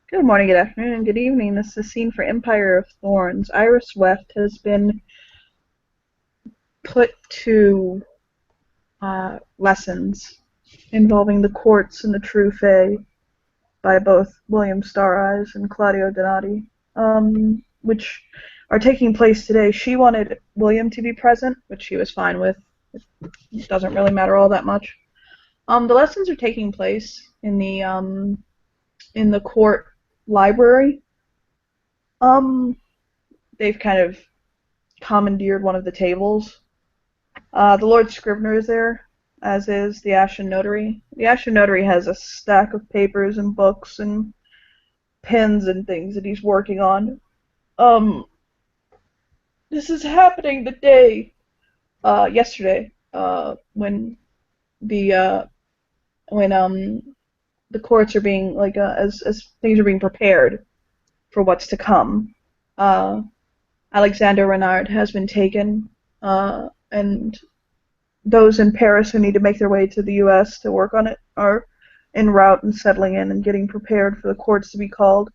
Good morning, good afternoon, and good evening. This is a scene for Empire of Thorns. Iris Weft has been put to lessons involving the courts and the true Fae by both William Stareyes and Claudio Donati, which are taking place today. She wanted William to be present, which she was fine with. It doesn't really matter all that much. The lessons are taking place in the court library. Um, they've kind of commandeered one of the tables. The Lord Scrivener is there, as is the Ashen Notary. The Ashen Notary has a stack of papers and books and pens and things that he's working on. Um, this is happening the day, yesterday, when the when the courts are being as things are being prepared for what's to come. Uh, Alexander Renard has been taken, and those in Paris who need to make their way to the U.S. to work on it are en route and settling in and getting prepared for the courts to be called.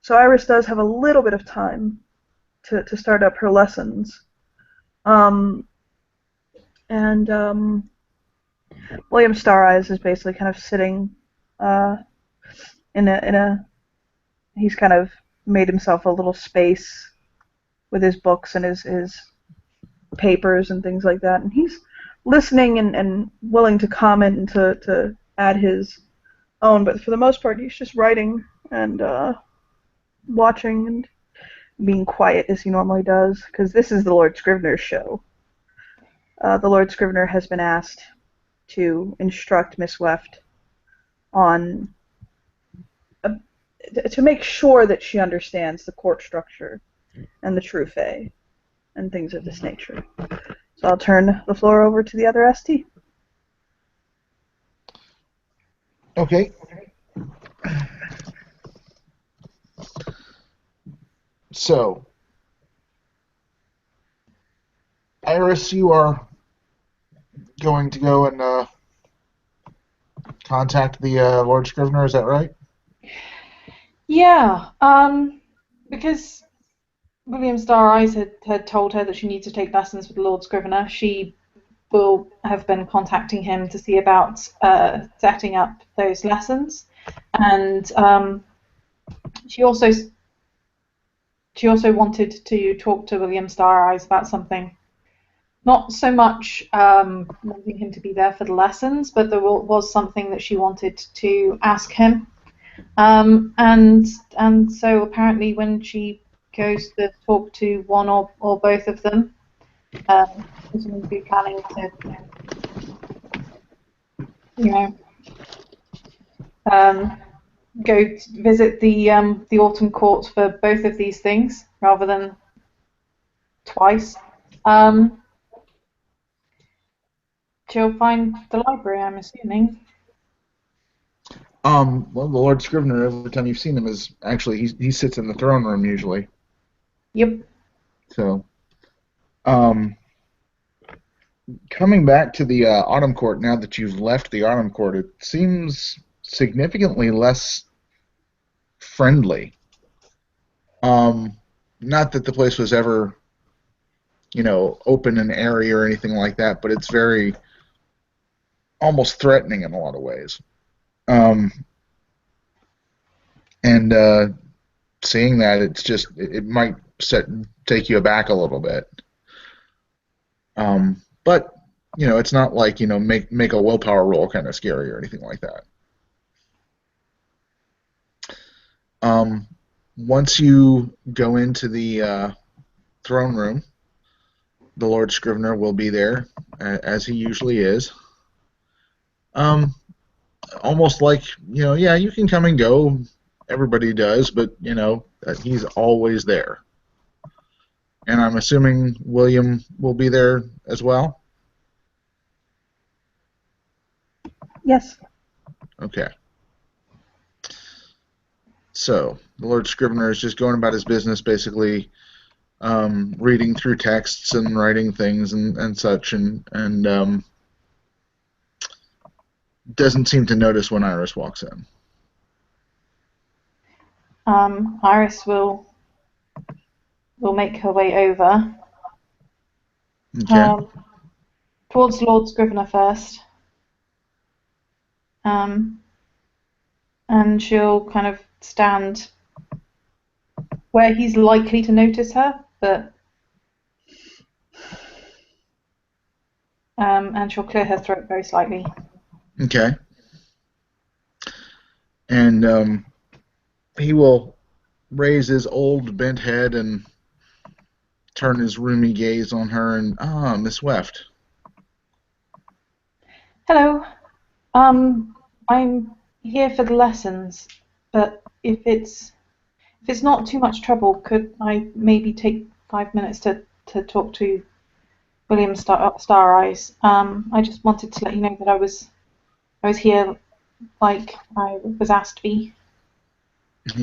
So Iris does have a little bit of time to start up her lessons. Um, and William Stareyes is basically kind of sitting uh, in a he's kind of made himself a little space with his books and his papers and things like that, and he's listening and willing to comment and to add his own, but for the most part, he's just writing and watching and being quiet as he normally does, because this is the Lord Scrivener's show. The Lord Scrivener has been asked to instruct Miss Weft on a, to make sure that she understands the court structure and the true Fae and things of this nature. So I'll turn the floor over to the other ST. Okay. So, Iris, you are going to go and contact the Lord Scrivener, is that right? Yeah, because William Stareyes had told her that she needs to take lessons with the Lord Scrivener, she will have been contacting him to see about setting up those lessons. And she also she also wanted to talk to William Stareyes about something. Not so much wanting him to be there for the lessons, but there was something that she wanted to ask him. And so apparently when she goes to talk to one or both of them, she's going to be planning to, you know, um, go to visit the Autumn Court for both of these things rather than twice. Um, she'll find the library, I'm assuming. Well, the Lord Scrivener, every time you've seen him, is actually he sits in the throne room usually. Yep. So, um, coming back to the Autumn Court now that you've left the Autumn Court, it seems significantly less friendly. Um, Not that the place was ever, open and airy or anything like that, but it's very almost threatening in a lot of ways. Um, and Seeing that, it might take you aback a little bit. But it's not like make a willpower roll kind of scary or anything like that. Um, Once you go into the throne room, the Lord Scrivener will be there as he usually is. Um, Almost like yeah, you can come and go. Everybody does, but he's always there. And I'm assuming William will be there as well. Yes. Okay. So the Lord Scrivener is just going about his business, basically reading through texts and writing things and such, and doesn't seem to notice when Iris walks in. Iris will make her way over. Okay. Towards Lord Scrivener first. And she'll kind of stand where he's likely to notice her, but and she'll clear her throat very slightly. Okay. And he will raise his old bent head and turn his rheumy gaze on her and, Miss Weft. Hello. I'm here for the lessons, but if it's not too much trouble, could I maybe take 5 minutes to talk to William Star Eyes? I just wanted to let you know that I was here like I was asked to be.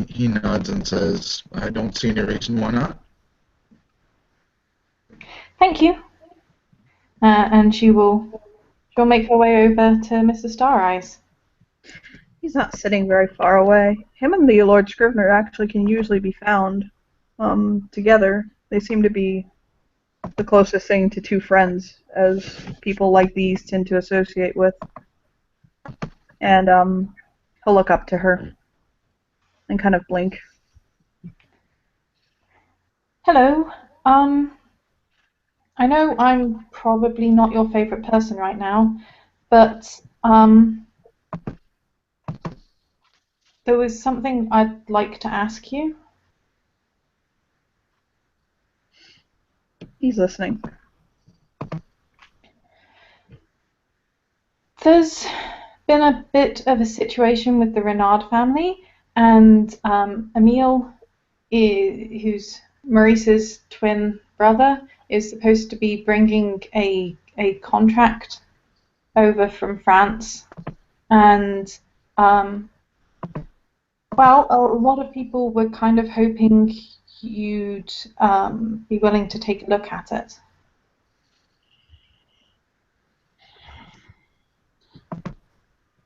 He nods and says, I don't see any reason why not. Thank you. And she'll make her way over to Mr. Star Eyes. He's not sitting very far away. Him and the Lord Scrivener actually can usually be found together. They seem to be the closest thing to two friends, as people like these tend to associate with. And he'll look up to her and kind of blink. Hello. I know I'm probably not your favorite person right now, but there was something I'd like to ask you. He's listening. There's been a bit of a situation with the Renard family, and Emile, who's Maurice's twin brother, is supposed to be bringing a contract over from France, and well, a lot of people were kind of hoping you'd be willing to take a look at it.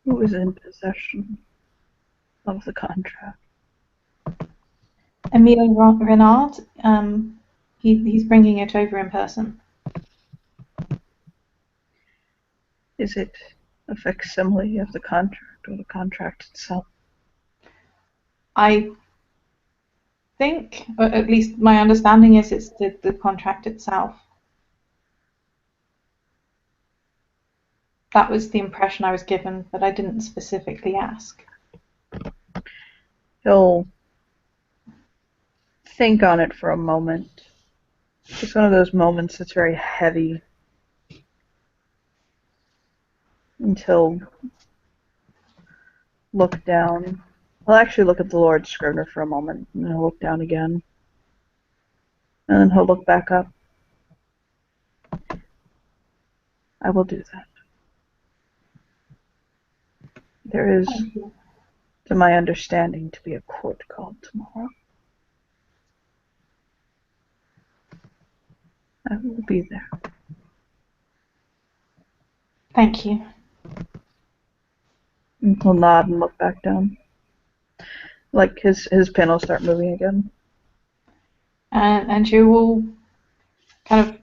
Who is in possession of the contract? Emile Renard, he's bringing it over in person. Is it a facsimile of the contract or the contract itself? I think, or at least my understanding is, it's the contract itself. That was the impression I was given, but I didn't specifically ask. He'll think on it for a moment. It's one of those moments that's very heavy. Until look down. He'll actually look at the Lord Scrivener for a moment, and then he'll look down again. And then he'll look back up. I will do that. There is, to my understanding, to be a court called tomorrow. I will be there. Thank you. And he'll nod and look back down. Like his pen will start moving again. And she will kind of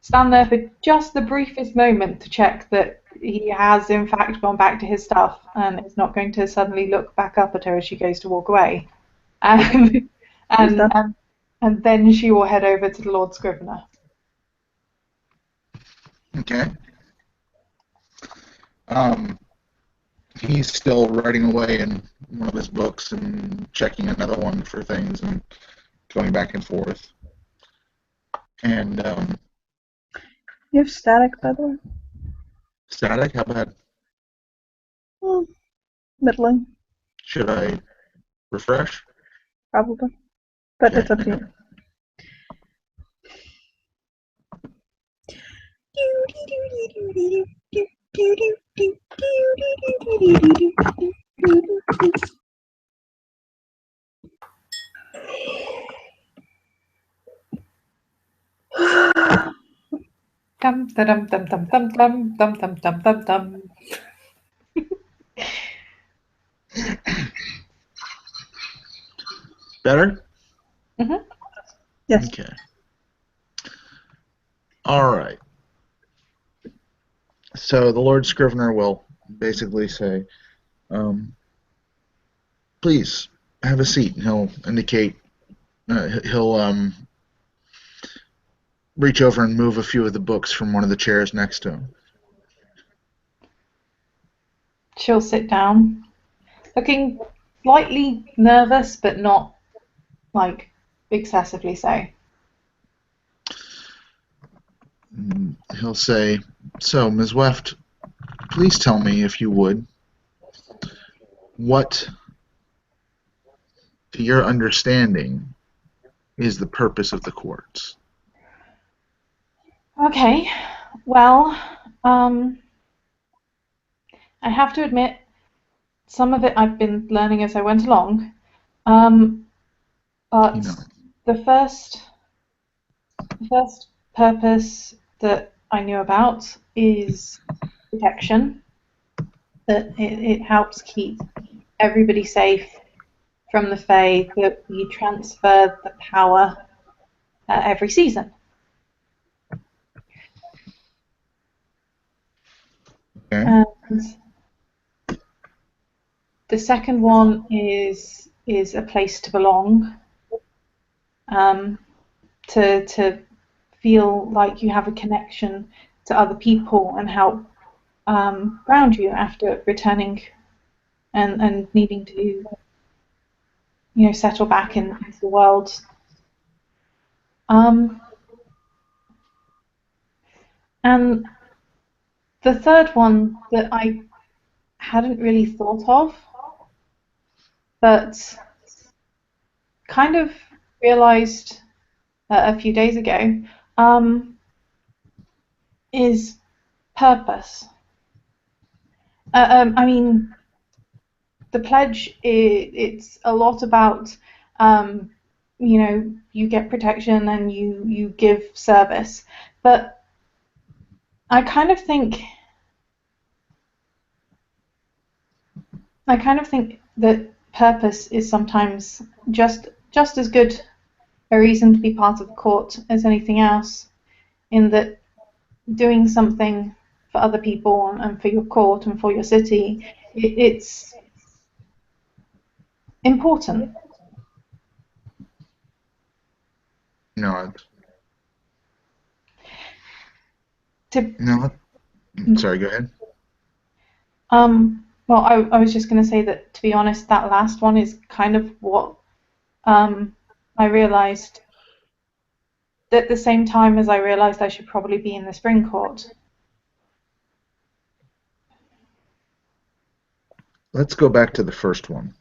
stand there for just the briefest moment to check that he has in fact gone back to his stuff and is not going to suddenly look back up at her as she goes to walk away. And then she will head over to the Lord Scrivener. Okay. He's still writing away in one of his books and checking another one for things and going back and forth. And You have static, by the way? static, how bad? Well, middling, Should I refresh? probably. But Okay, it's up to hang you. Dum dum dum dum dum dum dum dum dum dum dum. Better? Mhm. Yes. Okay. All right. So the Lord Scrivener will basically say, please have a seat. And he'll indicate, he'll reach over and move a few of the books from one of the chairs next to him. She'll sit down, looking slightly nervous, but not like excessively so. He'll say, so, Ms. Weft, please tell me, if you would, what, to your understanding, is the purpose of the courts? Okay, well, I have to admit, some of it I've been learning as I went along. Um, You but know, the first purpose that I knew about is protection. That it helps keep everybody safe from the Fae. That you transfer the power every season. okay. And the second one is a place to belong. Um, to feel like you have a connection to other people and help ground you after returning and needing to settle back into the world. Um, and the third one that I hadn't really thought of, but kind of realized a few days ago, is purpose. I mean, the pledge, it's a lot about you get protection and you give service, but I kind of think that purpose is sometimes just as good a reason to be part of the court as anything else, in that doing something for other people and for your court and for your city, it's important. No, To no. Sorry, go ahead. well, I was just going to say that, to be honest, that last one is kind of what I realized at the same time as I realized I should probably be in the spring court. Let's go back to the first one.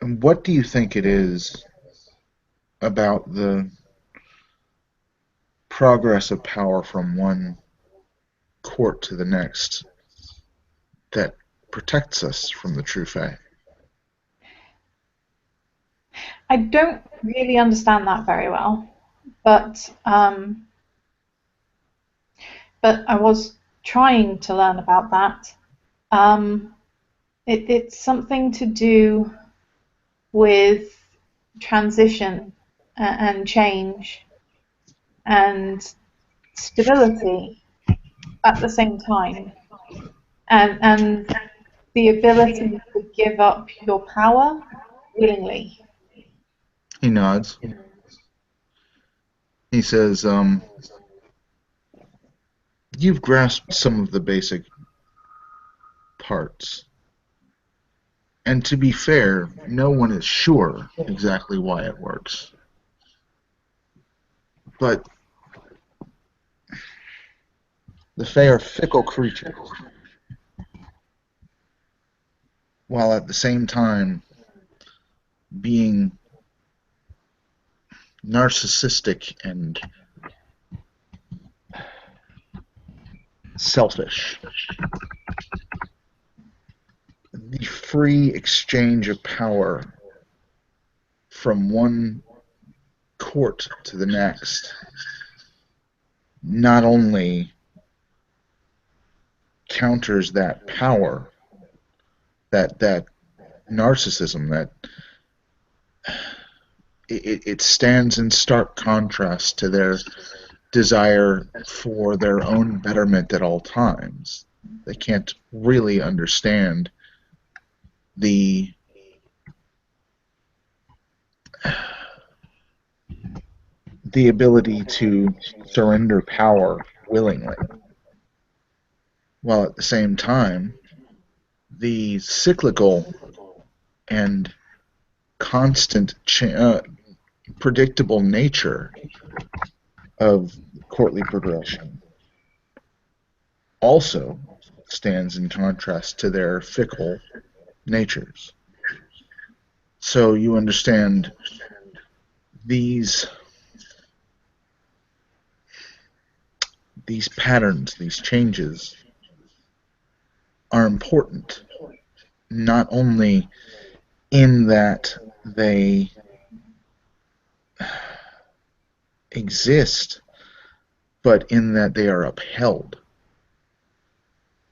And what do you think it is about the progress of power from one court to the next that protects us from the true Fae? I don't really understand that very well, but I was trying to learn about that. Um, it's something to do with transition and change and stability at the same time, and the ability to give up your power willingly. He nods. He says, you've grasped some of the basic parts. And to be fair, no one is sure exactly why it works. But the Fae are fickle creatures, while at the same time being narcissistic and selfish. The free exchange of power from one court to the next not only counters that power, that narcissism, that it stands in stark contrast to their desire for their own betterment at all times. They can't really understand the ability to surrender power willingly, while at the same time, the cyclical and constant, predictable nature of courtly progression also stands in contrast to their fickle natures. So you understand these patterns, these changes are important, not only in that they exist, but in that they are upheld.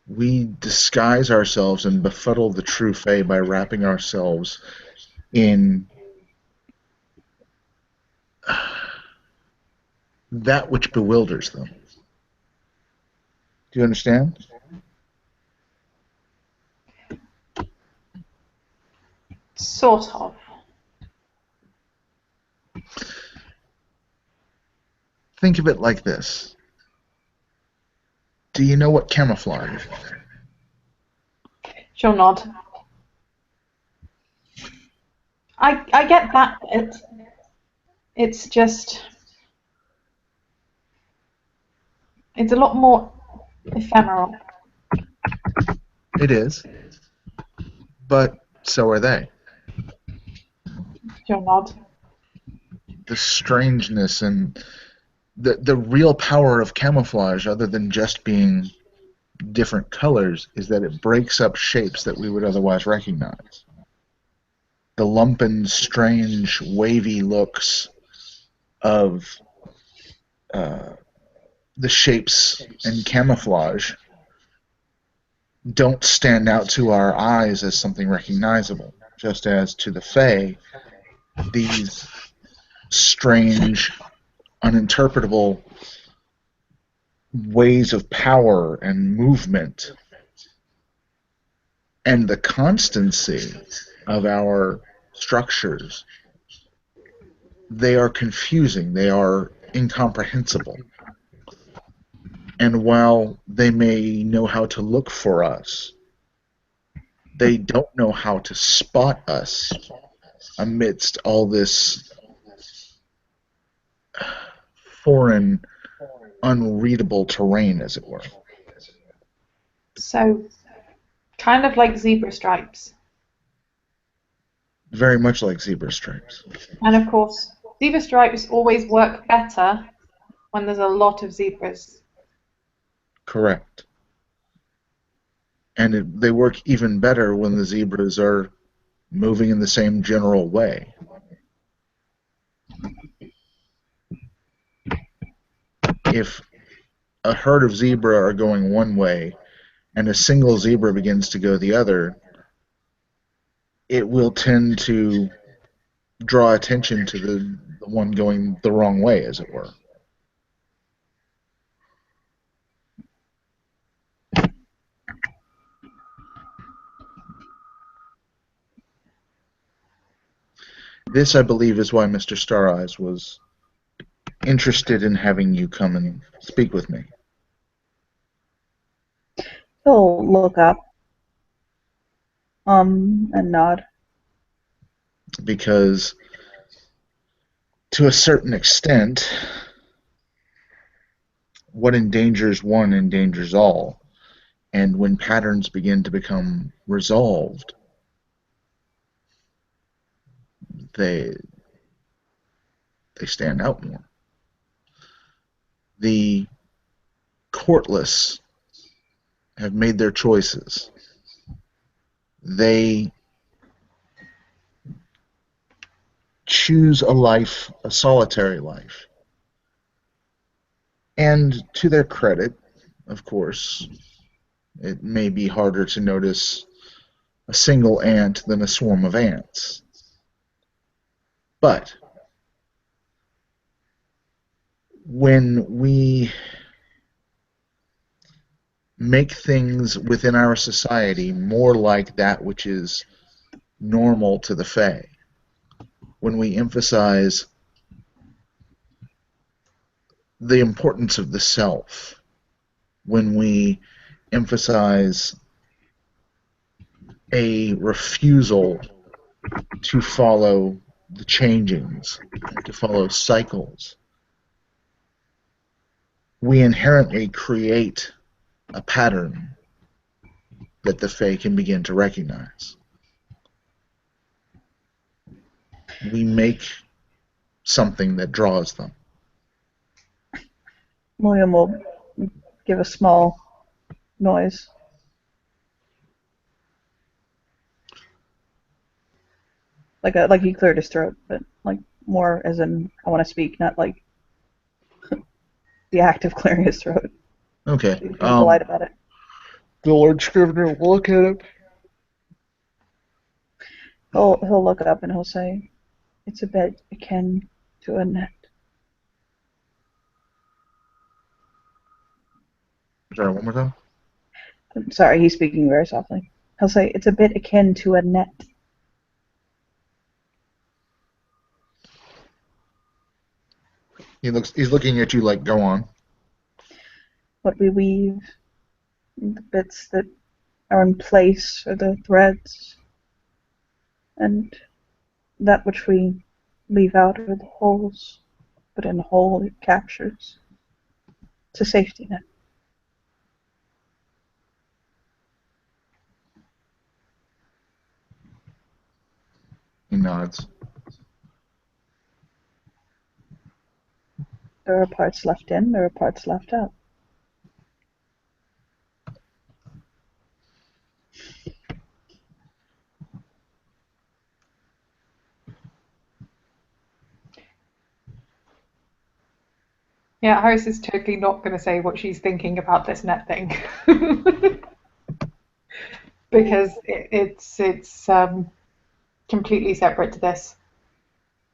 We disguise ourselves and befuddle the true Fae by wrapping ourselves in that which bewilders them. Do you understand? Sort of. Think of it like this. Do you know what camouflage is? She'll nod. I get that bit. It's just... It's a lot more ephemeral. It is. But so are they. She'll nod. The strangeness and the real power of camouflage, other than just being different colors, is that it breaks up shapes that we would otherwise recognize. The lumpen, strange, wavy looks of the shapes and camouflage don't stand out to our eyes as something recognizable, just as to the Fae, these strange, uninterpretable ways of power and movement and the constancy of our structures, they are confusing, they are incomprehensible. And while they may know how to look for us, they don't know how to spot us amidst all this foreign, unreadable terrain, as it were. So, kind of like zebra stripes. Very much like zebra stripes. And of course, zebra stripes always work better when there's a lot of zebras. Correct. And they work even better when the zebras are moving in the same general way. If a herd of zebra are going one way and a single zebra begins to go the other, it will tend to draw attention to the one going the wrong way, as it were. This, I believe, is why Mr. Star Eyes was interested in having you come and speak with me. He'll look up, and nod. Because, to a certain extent, what endangers one endangers all. And when patterns begin to become resolved, they stand out more. The courtless have made their choices. They choose a life, a solitary life. And to their credit, of course, it may be harder to notice a single ant than a swarm of ants. But when we make things within our society more like that which is normal to the Fae, when we emphasize the importance of the self, when we emphasize a refusal to follow the changings, to follow cycles, we inherently create a pattern that the Fae can begin to recognize. We make something that draws them. William will give a small noise. Like he cleared his throat, but like more as in I want to speak, not like the act of clearing his throat. Okay. Being polite about it. The Lord Scrivener will look at him. He'll look up and he'll say, "It's a bit akin to a net." Sorry, one more time. I'm sorry, he's speaking very softly. He'll say, "It's a bit akin to a net." He's looking at you like, go on. What we weave, the bits that are in place are the threads, and that which we leave out are the holes, but in the hole it captures. It's a safety net. He nods. There are parts left in, there are parts left out. Yeah, Iris is totally not going to say what she's thinking about this net thing. Because it's completely separate to this.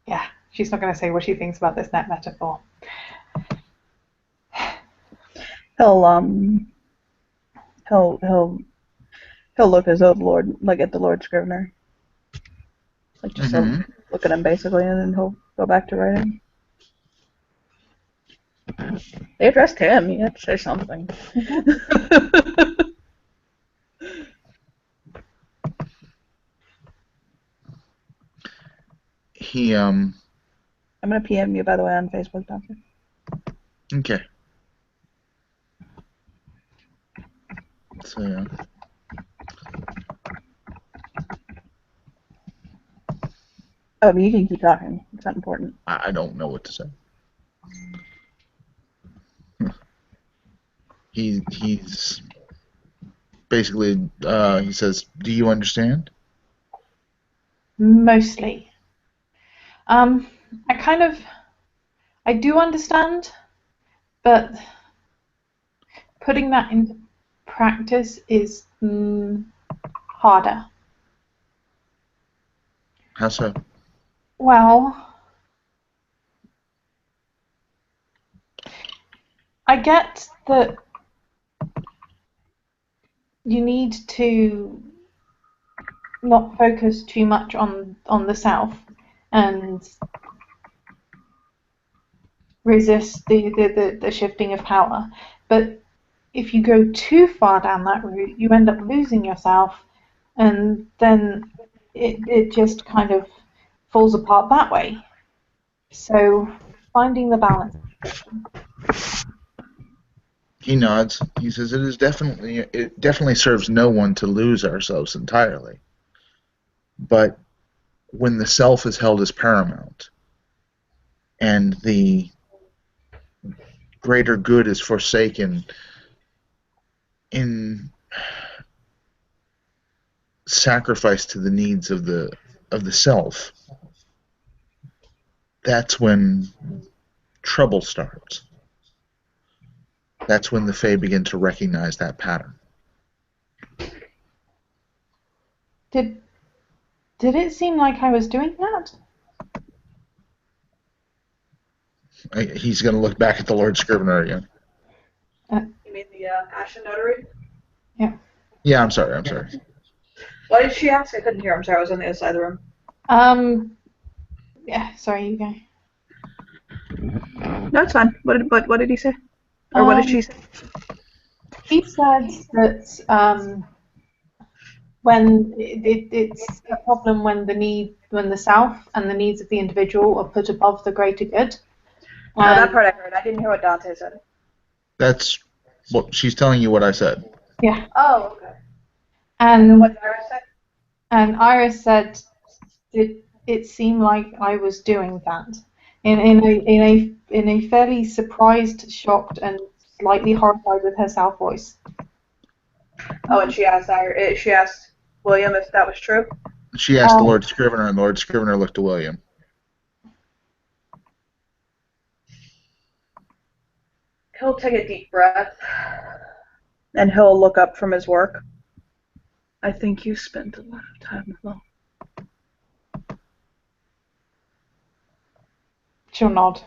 Yeah, she's not going to say what she thinks about this net metaphor. He'll look as though at the Lord Scrivener. Like just look at him basically, and then he'll go back to writing. They addressed him, he had to say something. I'm gonna PM you, by the way, on Facebook, Doctor. Okay. So yeah. Oh, but you can keep talking. It's not important. I don't know what to say. He's basically he says, "Do you understand?" Mostly. I do understand, but putting that into practice is harder. How so? Well, I get that you need to not focus too much on the self and resist the shifting of power. But if you go too far down that route, you end up losing yourself, and then it just kind of falls apart that way. So finding the balance. He nods. He says, "It definitely serves no one to lose ourselves entirely. But when the self is held as paramount, and the greater good is forsaken in sacrifice to the needs of the self, that's when trouble starts. That's when the Fae begin to recognize that pattern." Did it seem like I was doing that? He's going to look back at the Lord Scrivener again. You mean the Ashen Notary? Yeah. Yeah, I'm sorry. What did she ask? I couldn't hear. I'm sorry. I was on the other side of the room. Yeah. Sorry, you go. No, it's fine. What did he say? Or what did she say? He said that when it's a problem when the self and the needs of the individual are put above the greater good. No, that part I heard. I didn't hear what Dante said. That's what she's telling you what I said. Yeah. Oh, okay. And what did Iris say? And Iris said, "Did it seem like I was doing that?" In a fairly surprised, shocked, and slightly horrified with herself voice. Oh, and she asked William if that was true. She asked the Lord Scrivener, and Lord Scrivener looked to William. He'll take a deep breath, and he'll look up from his work. I think you spent a lot of time alone. She'll nod.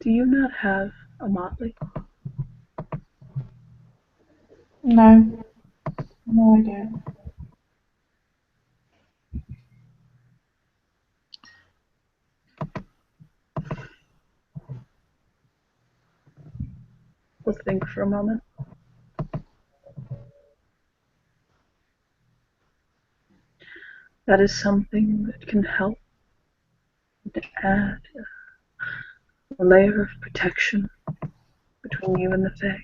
Do you not have a motley? No. No, I don't. We'll think for a moment. That is something that can help to add a layer of protection between you and the Fae.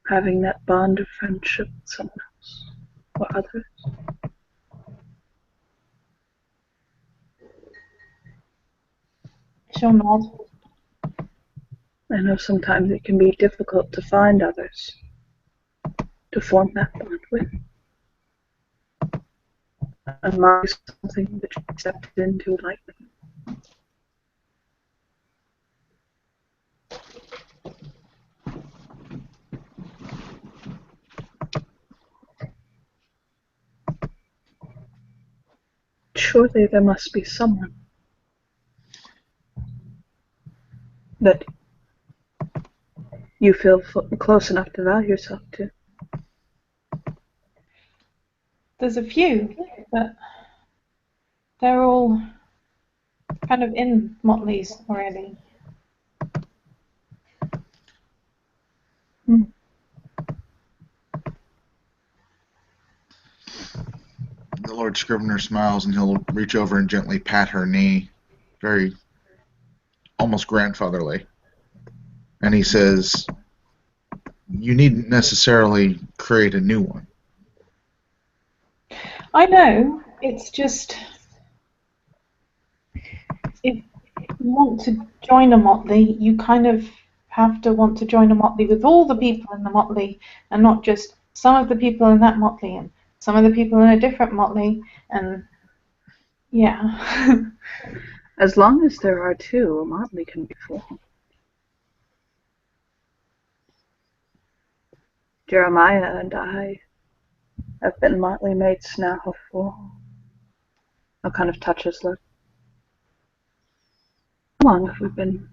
Having that bond of friendship with someone else or others. She'll nod. I know sometimes it can be difficult to find others to form that bond with. And might be something that you accepted into lightly. Surely there must be someone that you feel close enough to value yourself to. There's a few, but they're all kind of in Motley's already. The Lord Scrivener smiles, and he'll reach over and gently pat her knee, very almost grandfatherly. And he says, "You needn't necessarily create a new one." I know. It's just if you want to join a motley, you kind of have to want to join a motley with all the people in the motley, and not just some of the people in that motley and some of the people in a different motley. And yeah. As long as there are two, a motley can be formed. Jeremiah and I have been motley mates now for a kind of touch his lip. How long have we been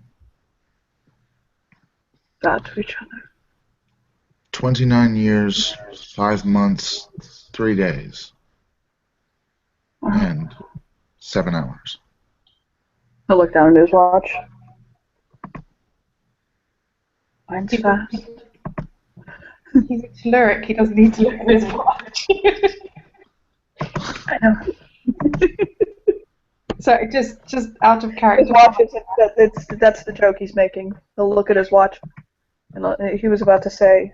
God to each other? 29 years, 5 months, 3 days, and 7 hours. He'll look down at his watch. Mine's fast. He's a cleric, he doesn't need to look at his watch. I know. Sorry, just out of character. His watch that's the joke he's making. He'll look at his watch. And he was about to say,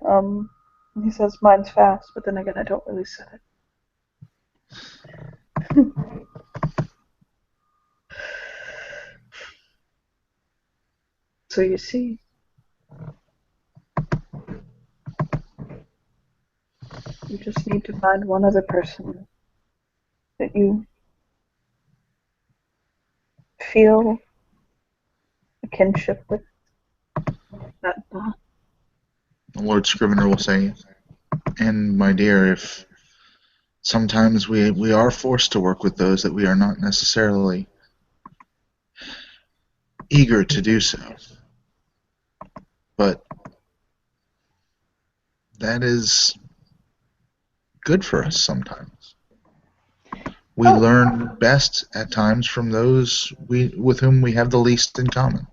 he says, mine's fast, but then again, I don't really say it. So you see, You just need to find one other person that you feel a kinship with. That bond. The Lord Scrivener will say, and my dear, if sometimes we are forced to work with those that we are not necessarily eager to do so, but that is good for us sometimes. We learn best at times from those with whom we have the least in common.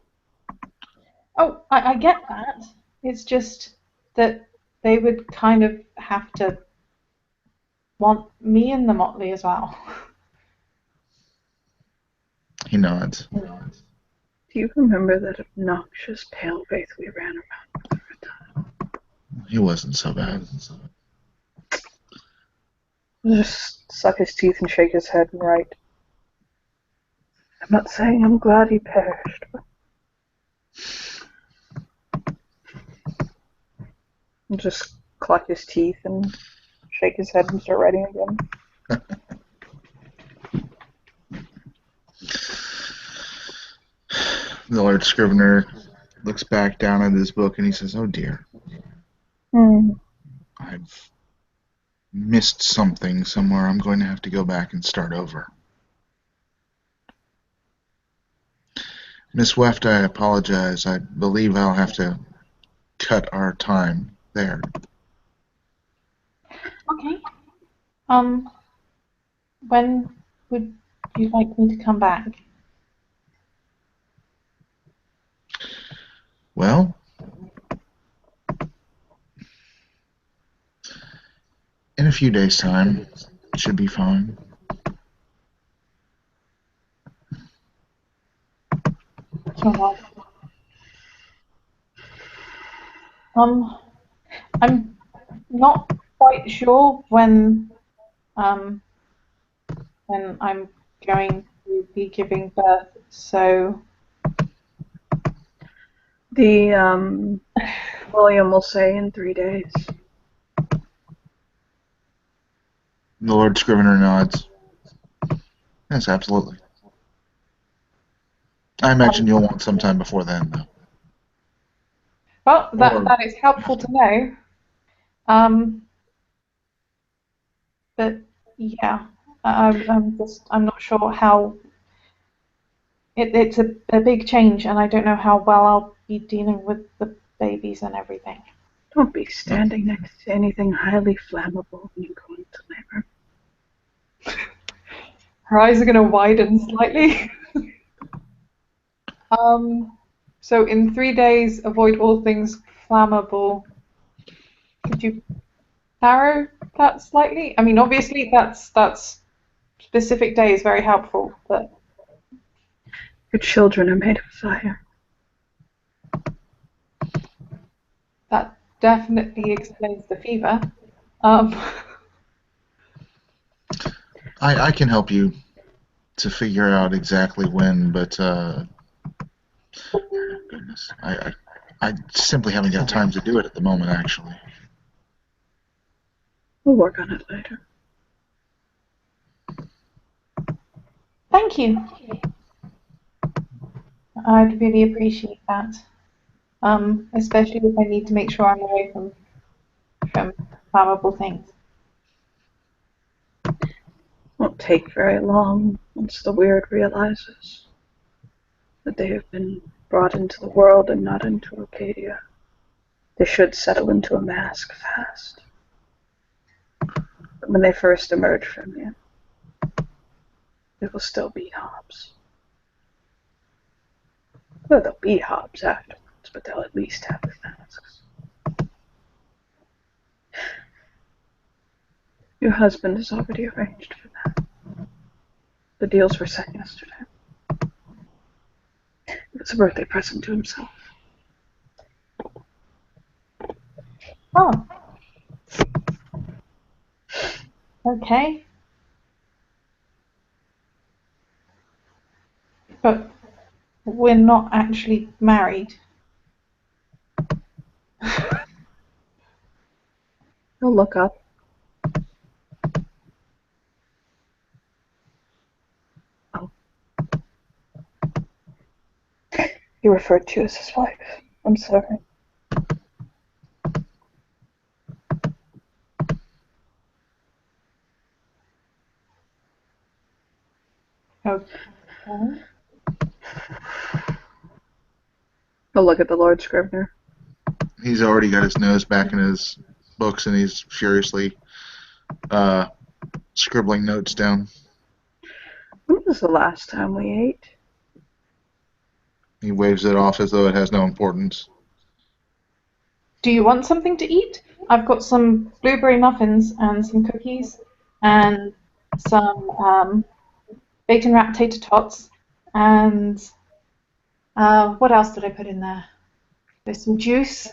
Oh, I get that. It's just that they would kind of have to want me in the Motley as well. He nods. Do you remember that obnoxious pale-face we ran around with for a time? He wasn't so bad. Just suck his teeth and shake his head and write. I'm not saying I'm glad he perished, but... And just cluck his teeth and shake his head and start writing again. The Lord Scrivener looks back down at his book and he says, "Oh dear, I've missed something somewhere. I'm going to have to go back and start over." Miss Weft, I apologize. I believe I'll have to cut our time there. Okay. When would you like me to come back? Well, in a few days' time, it should be fine. Sure. I'm not quite sure when I'm going to be giving birth, so The William will say in 3 days. The Lord Scrivener nods. Yes, absolutely. I imagine you'll want some time before then, though. well, that is helpful to know. But yeah, I'm not sure how. It's a big change, and I don't know how well I'll be dealing with the babies and everything. Don't be standing next to anything highly flammable when you go into labor. Her eyes are going to widen slightly. So in 3 days, avoid all things flammable. Could you narrow that slightly? I mean, obviously that's specific day is very helpful, but Your children are made of fire. that definitely explains the fever. I can help you to figure out exactly when, but goodness, I simply haven't got time to do it at the moment, actually. We'll work on it later. Thank you. I'd really appreciate that. Especially if I need to make sure I'm away from flammable things. Won't take very long once the weird realizes that they have been brought into the world and not into Arcadia. They should settle into a mask fast. But when they first emerge from you, they will still be Hobbs. Well, they'll be Hobbs afterwards, but they'll at least have the masks. Your husband has already arranged for that. The deals were set yesterday. It was a birthday present to himself. Oh. Okay. But we're not actually married. He'll look up He referred to you as his wife. I'm sorry. Okay. I'll look at the Lord Scrivener. He's already got his nose back in his books, and he's furiously scribbling notes down. When was the last time we ate? He waves it off as though it has no importance. Do you want something to eat? I've got some blueberry muffins and some cookies and some bacon wrapped tater tots and what else did I put in there? There's some juice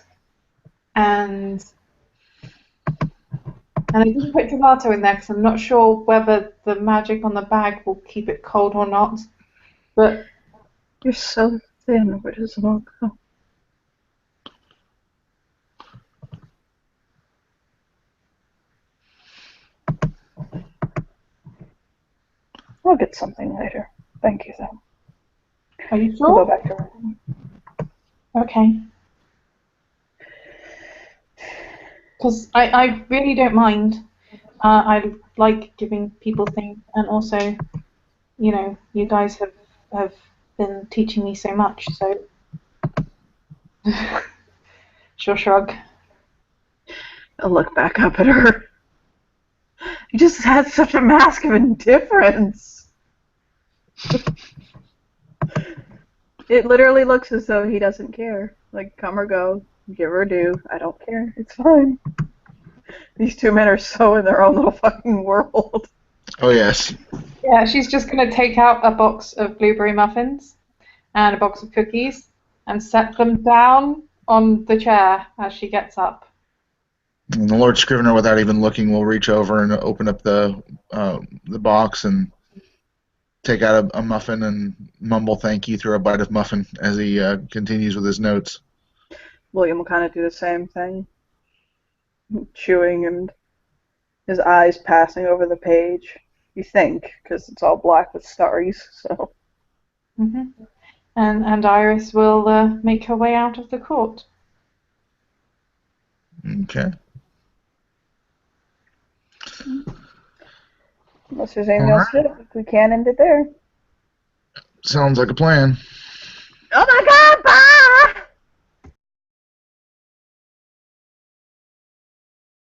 and I didn't put gelato in there because I'm not sure whether the magic on the bag will keep it cold or not. But You're so thin. Where does it all go? I'll get something later. Thank you, though. are you We'll go sure? back to work. Okay. Because I really don't mind. I like giving people things, and also, you guys have been teaching me so much. So, she'll shrug. I'll look back up at her. You just had such a mask of indifference. It literally looks as though he doesn't care. Like, come or go, give or do. I don't care. It's fine. These two men are so in their own little fucking world. Oh, yes. Yeah, she's just gonna take out a box of blueberry muffins and a box of cookies and set them down on the chair as she gets up. And the Lord Scrivener, without even looking, will reach over and open up the box and take out a muffin and mumble thank you through a bite of muffin as he continues with his notes. William will kind of do the same thing. Chewing and his eyes passing over the page. You think, because it's all black with starries, so. hmm And Iris will make her way out of the court. Okay. Unless there's anything else to do, we can end it there. Sounds like a plan. Oh my